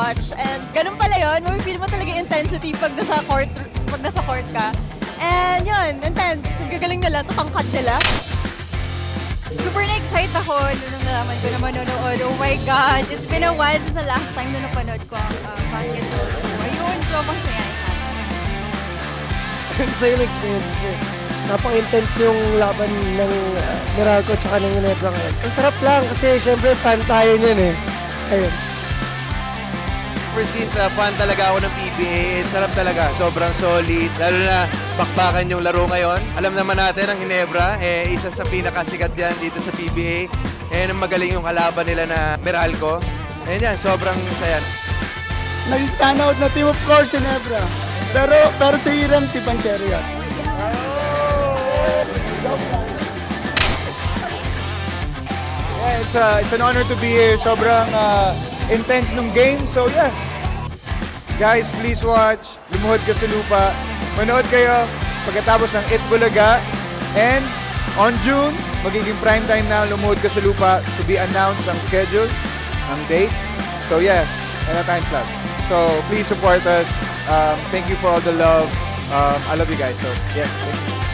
watch. And ganun pala yun, feel mo talaga intensity pag nasa court ka. And yun, intense. Gagaling nila, tatangkad nila. Super na-excite ako nung nalaman ko na manonood. Oh my God! It's been a while since the last time na napanood ko ang basketball. So, ayun, sobrang saya. Ang saya ng experience kasi napaka-intense yung laban ng Meralco at ng Ginebra ngayon. Ang sarap lang kasi syempre fan tayo niyan eh. Ayun. Ever since fan talaga ako ng PBA, sarap talaga. Sobrang solid, lalo na bakbakan yung laro ngayon. Alam naman natin ang Ginebra, isa sa pinakasikat yan dito sa PBA. Magaling yung kalaban nila na Meralco. Yan, sobrang saya. Nag-stand out na team of course, Ginebra. Pero sa Iran, si Panchero yan. Yeah, it's an honor to be here. Sobrang intense nung game. So yeah, guys, please watch Lumuhod Ka sa Lupa. Manood kayo pagkatapos ng It Bulaga. And on June, magiging primetime na Lumuhod Ka sa Lupa to be announced ang schedule, ang date. So yeah, and a time slot. So please support us. Thank you for all the love. I love you guys. So yeah, thank you.